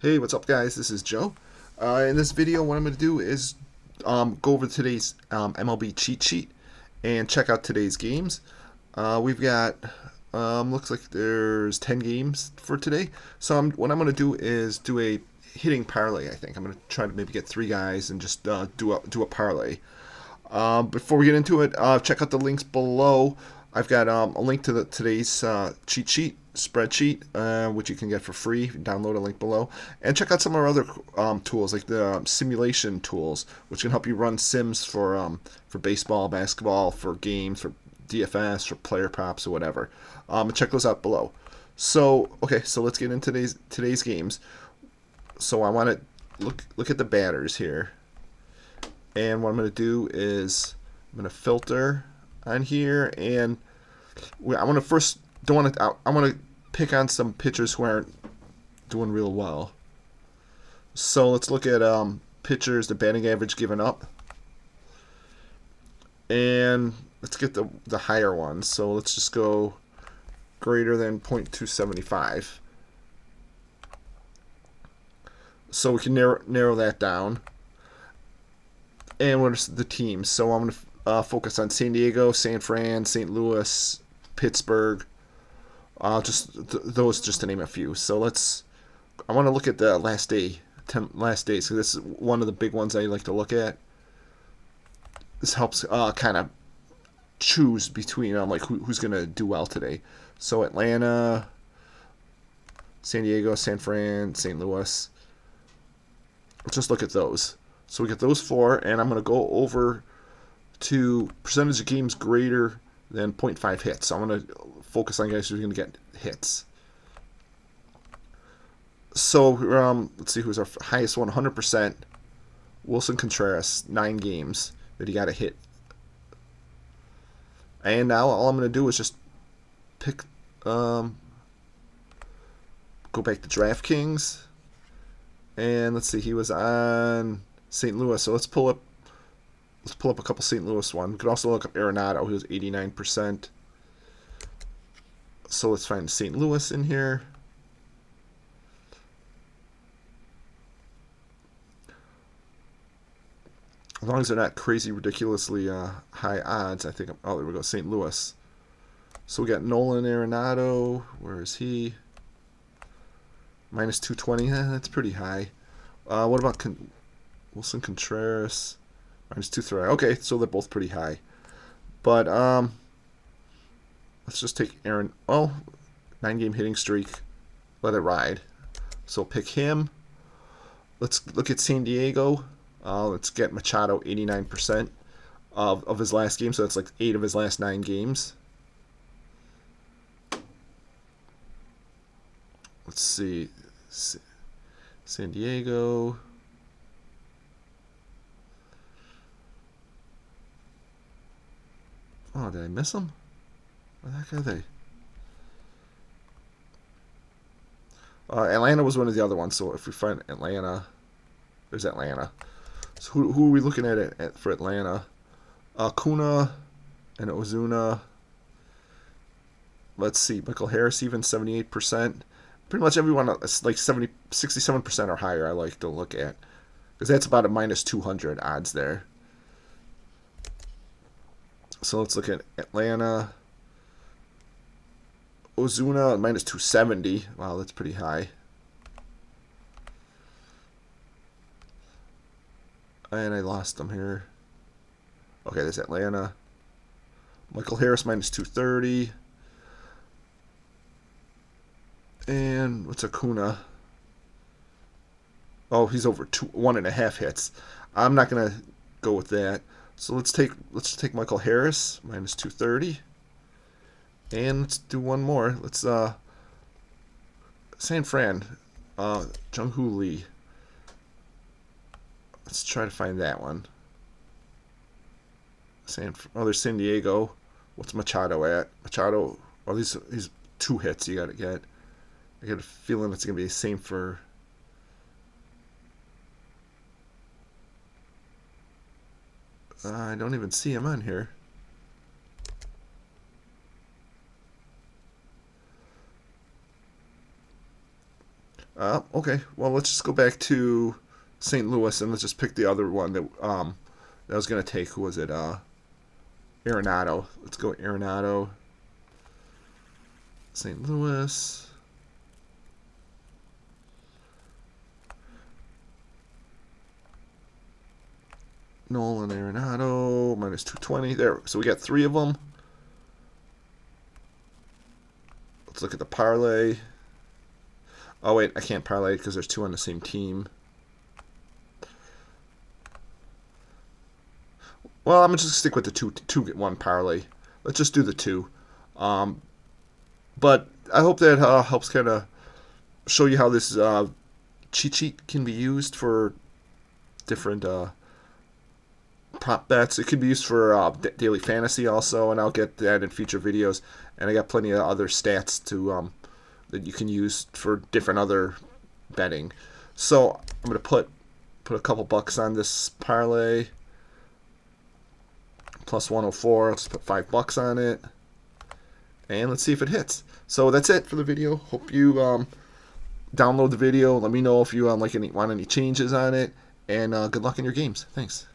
Hey, what's up, guys? This is Joe. In this video, what I'm going to do is go over today's MLB cheat sheet and check out today's games. We've got, looks like there's 10 games for today. So what I'm going to do is do a hitting parlay, I think. I'm going to try to maybe get three guys and just do a parlay. Before we get into it, check out the links below. I've got a link to today's cheat sheet spreadsheet, which you can get for free. Download a link below, and check out some of our other tools, like the simulation tools, which can help you run sims for baseball, basketball, for games, for DFS, for player props, or whatever. Check those out below. So okay, so let's get into today's games. So I want to look at the batters here. And what I'm going to do is I'm going to filter on here, and I want to first I want to pick on some pitchers who aren't doing real well. So let's look at pitchers, the batting average given up, and let's get the higher ones. So let's just go greater than 0.275. So we can narrow that down. And what are the teams? So I'm going to focus on San Diego, San Fran, St. Louis, Pittsburgh. Those just to name a few. So I want to look at the last day. So this is one of the big ones I like to look at. This helps kind of choose between like who's going to do well today. So Atlanta, San Diego, San Fran, St. Louis. Let's just look at those. So we get those four, and I'm going to go over to percentage of games greater than 0.5 hits. So I'm going to focus on guys who are going to get hits. So let's see who's our highest one, 100%. Wilson Contreras, 9 games that he got a hit. And now all I'm going to do is just pick, go back to DraftKings, and let's see, he was on St. Louis. So let's pull up a couple St. Louis ones. We could also look up Arenado, who was 89%. So let's find St. Louis in here. As long as they're not crazy, ridiculously high odds, I think. Oh, there we go, St. Louis. So we got Nolan Arenado. Where is he? Minus 220. That's pretty high. What about Wilson Contreras? Minus 230. Okay, so they're both pretty high. But let's just take Aaron. Oh, 9-game hitting streak. Let it ride. So pick him. Let's look at San Diego. Let's get Machado, 89% of his last game. So that's like 8 of his last 9 games. Let's see. San Diego. Oh, did I miss them? Where the heck are they? Atlanta was one of the other ones. So if we find Atlanta, there's Atlanta. So who are we looking at for Atlanta? Acuna and Ozuna. Let's see. Michael Harris, even 78%. Pretty much everyone, like 67% or higher, I like to look at. Because that's about a minus 200 odds there. So let's look at Atlanta. Ozuna, minus 270. Wow, that's pretty high. And I lost them here. Okay, there's Atlanta. Michael Harris, minus 230. And what's Acuna? Oh, he's over 1.5 hits. I'm not gonna go with that. So let's take Michael Harris, minus 230. And let's do one more. Let's San Fran, Jung-Hoo Lee. Let's try to find that one. There's San Diego. What's Machado at? Machado. Oh, these 2 hits you gotta get. I get a feeling it's gonna be the same for. I don't even see him on here. Okay, well, let's just go back to St. Louis and let's just pick the other one that I was gonna take. Who was it? Arenado. Let's go Arenado. St. Louis. Nolan Arenado minus 220. There. So we got 3 of them. Let's look at the parlay. Oh wait, I can't parlay because there's 2 on the same team. Well, I'm just gonna stick with the two get one parlay. Let's just do the 2. But I hope that helps kind of show you how this cheat sheet can be used for different prop bets. It can be used for daily fantasy also, and I'll get that in future videos. And I got plenty of other stats to that you can use for different other betting. So I'm gonna put a couple bucks on this parlay. Plus 104. Let's put $5 on it, and let's see if it hits. So that's it for the video. Hope you download the video. Let me know if you want any changes on it, and good luck in your games. Thanks.